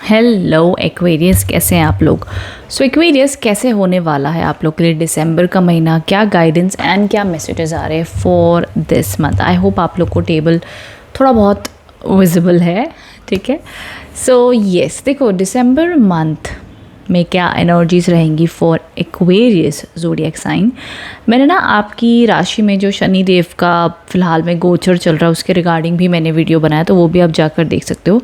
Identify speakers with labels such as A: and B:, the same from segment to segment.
A: Hello Aquarius, कैसे हैं आप लोग। एक्वेरियस कैसे होने वाला है आप लोग के लिए दिसंबर का महीना, क्या गाइडेंस एंड क्या मैसेजेस आ रहे हैं for this month. I hope आप लोग को टेबल थोड़ा बहुत विजिबल है, ठीक है। यस, देखो दिसंबर मंथ में क्या एनर्जीज रहेंगी फॉर एक्वेरियस ज़ोडिएक साइन। मैंने ना आपकी राशि में जो शनि देव का फ़िलहाल में गोचर चल रहा है उसके रिगार्डिंग भी मैंने वीडियो बनाया, तो वो भी आप जाकर देख सकते हो।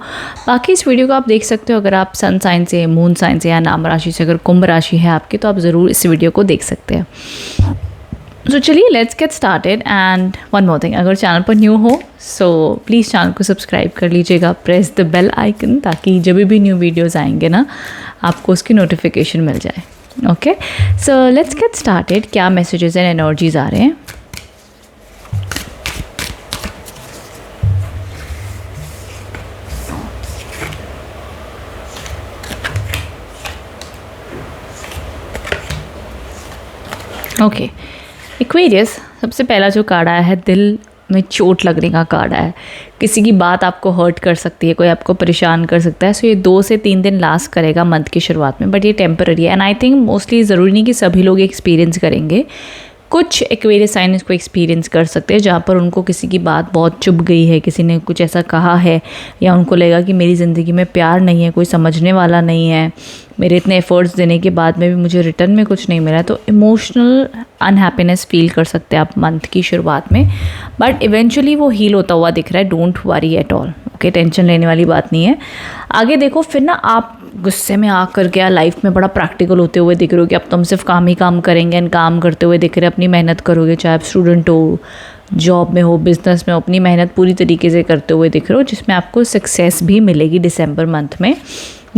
A: बाकी इस वीडियो को आप देख सकते हो अगर आप सन साइन से, मून साइन से या नाम राशि से, अगर कुंभ राशि है आपकी तो आप ज़रूर इस वीडियो को देख सकते हैं। चलिए let's get started. And one more thing, अगर चैनल पर न्यू हो प्लीज़ चैनल को सब्सक्राइब कर लीजिएगा, प्रेस द बेल आइकन, ताकि जब भी न्यू वीडियोज़ आएंगे ना आपको उसकी नोटिफिकेशन मिल जाए। Okay, let's get started. क्या मैसेजेस एंड एनर्जीज आ रहे हैं। ओके एक्वेरियस, सबसे पहला जो कार्ड आया है दिल में चोट लगने का कार्ड आया है। किसी की बात आपको हर्ट कर सकती है, कोई आपको परेशान कर सकता है। ये 2 से 3 दिन लास्ट करेगा मंथ की शुरुआत में, बट ये टेम्पररी है। एंड आई थिंक मोस्टली ज़रूरी नहीं कि सभी लोग एक्सपीरियंस करेंगे, कुछ एक्वेरियस साइन इसको एक्सपीरियंस कर सकते हैं जहाँ पर उनको किसी की बात बहुत चुभ गई है, किसी ने कुछ ऐसा कहा है, या उनको लगा कि मेरी ज़िंदगी में प्यार नहीं है, कोई समझने वाला नहीं है, मेरे इतने एफर्ट्स देने के बाद में भी मुझे रिटर्न में कुछ नहीं मिला है। तो इमोशनल अनहैप्पीनेस फील कर सकते हैं आप मंथ की शुरुआत में, बट इवेंचुअली वो हील होता हुआ दिख रहा है। Don't worry at all, okay, tension लेने वाली बात नहीं है। आगे देखो, फिर ना आप गुस्से में आकर के लाइफ में बड़ा प्रैक्टिकल होते हुए दिख रहे हो कि अब तुम सिर्फ काम ही काम करेंगे एंड काम करते हुए दिख रहे, अपनी मेहनत करोगे, चाहे आप स्टूडेंट हो, जॉब में हो, बिजनेस में हो, अपनी मेहनत पूरी तरीके से करते हुए दिख रहे हो, जिसमें आपको सक्सेस भी मिलेगी दिसंबर मंथ में।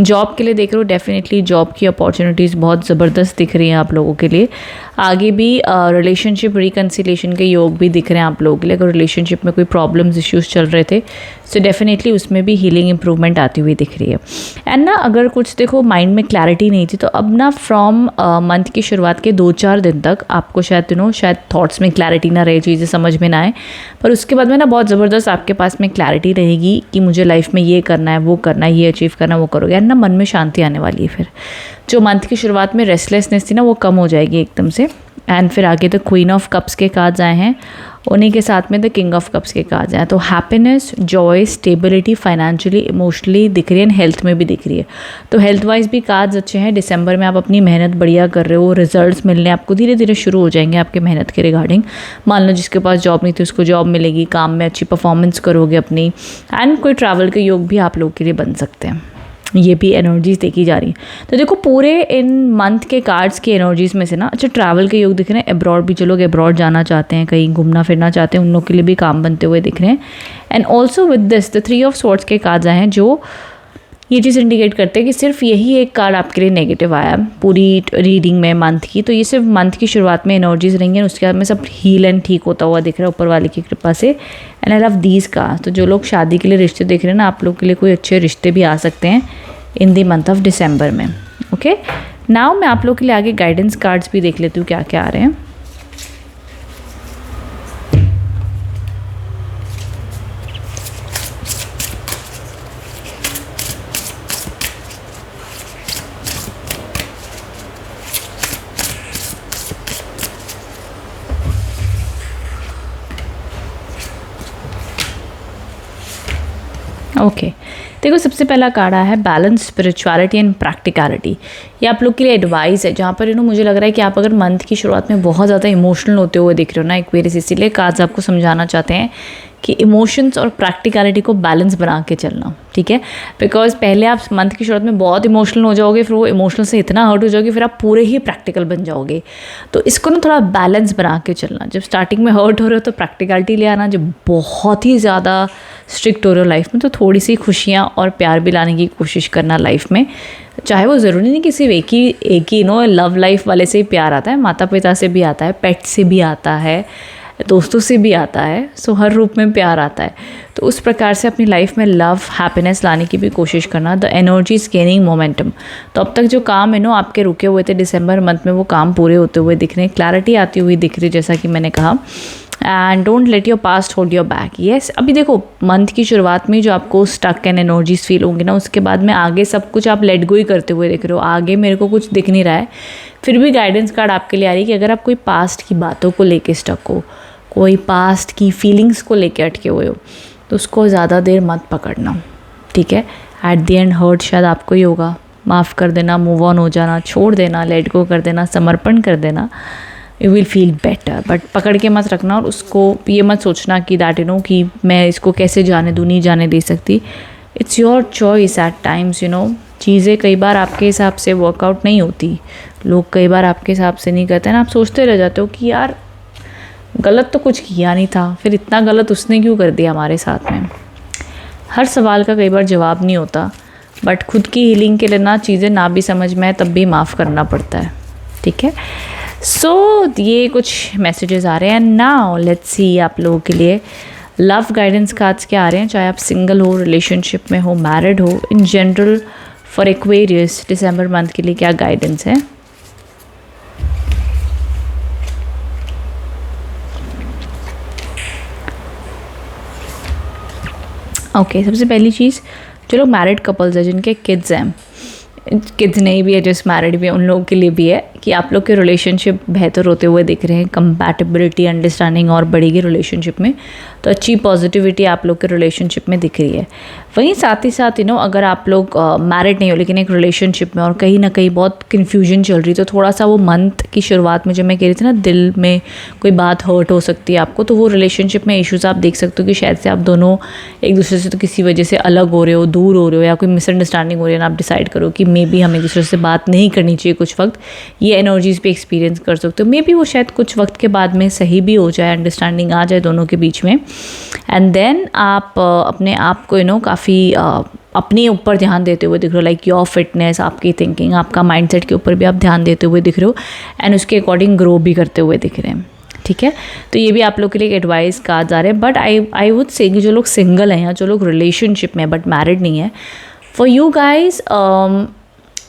A: जॉब के लिए देख रहे हो, डेफिनेटली जॉब की अपॉर्चुनिटीज़ बहुत ज़बरदस्त दिख रही हैं आप लोगों के लिए। आगे भी रिलेशनशिप रिकन्सिलेशन के योग भी दिख रहे हैं आप लोगों के लिए। अगर रिलेशनशिप में कोई प्रॉब्लम्स इश्यूज चल रहे थे तो डेफिनेटली उसमें भी हीलिंग इंप्रूवमेंट आती हुई दिख रही है। एंड ना अगर कुछ देखो माइंड में क्लैरिटी नहीं थी, तो अब ना फ्रॉम मंथ की शुरुआत के 2-4 दिन तक आपको शायद थॉट्स में क्लैरिटी ना रहे, चीज़ें समझ में ना आए, पर उसके बाद में ना बहुत ज़बरदस्त आपके पास में क्लैरिटी रहेगी कि मुझे लाइफ में ये करना है, वो करना है, ये अचीव करना है, वो करोगे। एंड ना मन में शांति आने वाली है। फिर जो मंथ की शुरुआत में रेस्टलेसनेस थी ना वो कम हो जाएगी एकदम से। एंड फिर आगे तो क्वीन ऑफ कप्स के कार्ड्स आए हैं, उन्हीं के साथ में द किंग ऑफ कप्स के कार्ड्स आए हैं। तो happiness, Joy, stability financially, emotionally दिख रही है, हेल्थ में भी दिख रही है। तो हेल्थ वाइज भी कार्ड्स अच्छे हैं। दिसंबर में आप अपनी मेहनत बढ़िया कर रहे हो, रिजल्ट्स मिलने आपको धीरे धीरे शुरू हो जाएंगे आपके मेहनत के रिगार्डिंग। मान लो जिसके पास जॉब नहीं थी उसको जॉब मिलेगी, काम में अच्छी परफॉर्मेंस करोगे अपनी। एंड कोई ट्रैवल के योग भी आप लोग के लिए बन सकते हैं, ये भी एनर्जीज देखी जा रही हैं। तो देखो पूरे इन मंथ के कार्ड्स की एनर्जीज में से ना अच्छा ट्रैवल के योग दिख रहे हैं। अब्रॉड भी, जो लोग अब्रॉड जाना चाहते हैं, कहीं घूमना फिरना चाहते हैं, उन लोग के लिए भी काम बनते हुए दिख रहे हैं। And also with this the 3 of swords के कार्ड्स आए हैं, जो ये चीज़ इंडिकेट करते हैं कि सिर्फ यही एक कार्ड आपके लिए नेगेटिव आया है पूरी रीडिंग में मंथ की। तो ये सिर्फ मंथ की शुरुआत में एनर्जीज रहेंगे, उसके बाद में सब हील एंड ठीक होता हुआ दिख रहा है ऊपर वाले की कृपा से। एंड आई लव दीज का, तो जो लोग शादी के लिए रिश्ते देख रहे हैं ना, आप लोग के लिए कोई अच्छे रिश्ते भी आ सकते हैं in the month of December में। ओके, नाउ मैं आप लोग के लिए आगे गाइडेंस कार्ड्स भी देख लेती हूँ क्या क्या आ रहे हैं। ओके देखो, सबसे पहला कार्ड आया है बैलेंस, स्पिरिचुअलिटी एंड प्रैक्टिकलिटी। ये आप लोग के लिए एडवाइस है, जहाँ पर मुझे लग रहा है कि आप अगर मंथ की शुरुआत में बहुत ज़्यादा इमोशनल होते हुए दिख रहे हो ना एक्वेरियस, इसीलिए कार्ड्स आपको समझाना चाहते हैं कि इमोशंस और प्रैक्टिकलिटी को बैलेंस बना के चलना, ठीक है। बिकॉज पहले आप मंथ की शुरुआत में बहुत इमोशनल हो जाओगे, फिर वो इमोशनल से इतना हर्ट हो जाओगे, फिर आप पूरे ही प्रैक्टिकल बन जाओगे। तो इसको ना थोड़ा बैलेंस बना के चलना। जब स्टार्टिंग में हर्ट हो रहे हो तो प्रैक्टिकलिटी ले आना, जब बहुत ही ज़्यादा स्ट्रिक्ट हो रहे हो लाइफ में तो थोड़ी सी खुशियाँ और प्यार भी लाने की कोशिश करना लाइफ में। चाहे वो ज़रूरी नहीं कि सिर्फ एक ही लव लाइफ वाले से ही प्यार आता है, माता पिता से भी आता है, पेट से भी आता है, दोस्तों से भी आता है। हर रूप में प्यार आता है। तो उस प्रकार से अपनी लाइफ में लव, हैप्पीनेस लाने की भी कोशिश करना। The energy is gaining momentum. तो अब तक जो काम है आपके रुके हुए थे दिसंबर मंथ में, वो काम पूरे होते हुए दिख रहे हैं, क्लैरिटी आती हुई दिख रही है, जैसा कि मैंने कहा। And don't let your past hold your back. Yes, अभी देखो मंथ की शुरुआत में जो आपको स्टक एंड एनर्जीज फील होंगी ना, उसके बाद में आगे सब कुछ आप लेट गो ही करते हुए देख रहे हो, आगे मेरे को कुछ दिख नहीं रहा है। फिर भी गाइडेंस कार्ड आपके लिए आ रही है कि अगर आप कोई पास्ट की बातों को लेके स्टक हो, कोई पास्ट की फीलिंग्स को लेके अटके हुए हो, तो उसको ज़्यादा देर मत पकड़ना, ठीक है। एट द एंड हर्ट शायद आपको ही होगा, माफ़ कर देना, मूव ऑन हो जाना, छोड़ देना, लेट गो कर देना, समर्पण कर देना, you will feel better. But पकड़ के मत रखना, और उसको ये मत सोचना कि दैट यू नो कि मैं इसको कैसे जाने दूँ, नहीं जाने दे सकती। It's your choice at times, you know. चीज़ें कई बार आपके हिसाब से वर्कआउट नहीं होती, लोग कई बार आपके हिसाब से नहीं करते ना, आप सोचते रह जाते हो कि यार गलत तो कुछ किया नहीं था, फिर इतना गलत उसने क्यों कर दिया हमारे साथ में। हर सवाल का कई बार जवाब नहीं होता, बट खुद की हीलिंग के लिए ना चीज़ें ना भी समझ में आए तब भी माफ़ करना पड़ता है, ठीक है। सो ये कुछ मैसेजेस आ रहे हैं। नाउ लेट्स सी आप लोगों के लिए लव गाइडेंस कार्ड्स क्या आ रहे हैं, चाहे आप सिंगल हो, रिलेशनशिप में हो, मैरिड हो, in general for Aquarius December month के लिए क्या गाइडेंस है। ओके, सबसे पहली चीज़, जो लोग मैरिड कपल्स हैं, जिनके किड्स हैं, किड्स नहीं भी है, जस्ट मैरिड भी है, उन लोगों के लिए भी है कि आप लोग के रिलेशनशिप बेहतर होते हुए दिख रहे हैं, कंपैटिबिलिटी, अंडरस्टैंडिंग और बढ़ेगी रिलेशनशिप में, तो अच्छी पॉजिटिविटी आप लोग के रिलेशनशिप में दिख रही है। वहीं साथ ही साथ अगर आप लोग मैरिड नहीं हो लेकिन एक रिलेशनशिप में और कहीं ना कहीं बहुत कन्फ्यूजन चल रही, तो थोड़ा सा वो मंथ की शुरुआत में जो मैं कह रही थी ना, दिल में कोई बात हर्ट हो सकती है आपको, तो वो रिलेशनशिप में इश्यूज़ आप देख सकते हो कि शायद से आप दोनों एक दूसरे से तो किसी वजह से अलग हो रहे हो, दूर हो रहे हो, या कोई मिसअंडरस्टैंडिंग हो रही है ना, आप डिसाइड करो कि मे बी हमें एक दूसरे से बात नहीं करनी चाहिए कुछ वक्त। ये एनर्जीज़ पे एक्सपीरियंस कर सकते हो। मे बी वो शायद कुछ वक्त के बाद में सही भी हो जाए, अंडरस्टैंडिंग आ जाए दोनों के बीच में, एंड देन आप अपने आप को काफ़ी अपने ऊपर ध्यान देते हुए दिख रहे हो, लाइक योर फिटनेस, आपकी थिंकिंग, आपका माइंडसेट के ऊपर भी आप ध्यान देते हुए दिख रहे हो, एंड उसके अकॉर्डिंग ग्रो भी करते हुए दिख रहे हैं, ठीक है। तो ये भी आप लोग के लिए एक एडवाइस कार्ड्स आ रहे हैं। बट आई वुड से कि जो लोग सिंगल हैं या जो लोग रिलेशनशिप में बट मैरिड नहीं है, फॉर यू गाइज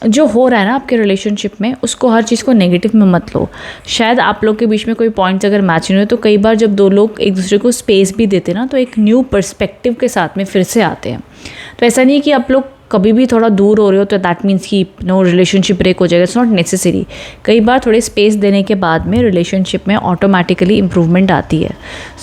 A: जो हो रहा है ना आपके रिलेशनशिप में, उसको हर चीज़ को नेगेटिव में मत लो। शायद आप लोग के बीच में कोई पॉइंट्स अगर मैच नहीं हुए, तो कई बार जब दो लोग एक दूसरे को स्पेस भी देते ना, तो एक न्यू पर्सपेक्टिव के साथ में फिर से आते हैं। तो ऐसा नहीं है कि आप लोग कभी भी थोड़ा दूर हो रहे हो तो दैट मीन्स कि रिलेशनशिप ब्रेक हो जाएगा, इट्स नॉट नेसेसरी। कई बार थोड़े स्पेस देने के बाद में रिलेशनशिप में ऑटोमेटिकली इम्प्रूवमेंट आती है।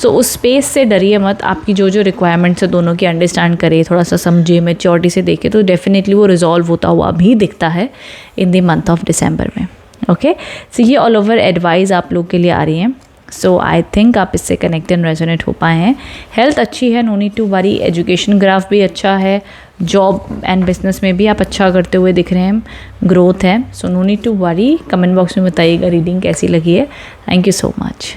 A: सो उस स्पेस से डरिए मत, आपकी जो जो रिक्वायरमेंट्स है दोनों की अंडरस्टैंड करे, थोड़ा सा समझे, मैच्योरिटी से देखे, तो डेफिनेटली वो रिजॉल्व होता हुआ भी दिखता है इन द मंथ ऑफ दिसंबर में। ओके, सो ये ऑल ओवर एडवाइस आप लोग के लिए आ रही हैं। सो आई थिंक आप इससे कनेक्ट एंड रेजोनेट हो पाए हैं। हेल्थ अच्छी है, no need to worry. Education graph भी अच्छा है, जॉब एंड बिजनेस में भी आप अच्छा करते हुए दिख रहे हैं, ग्रोथ है, so no need to worry. Comment box में बताइएगा रीडिंग कैसी लगी है। Thank you so much.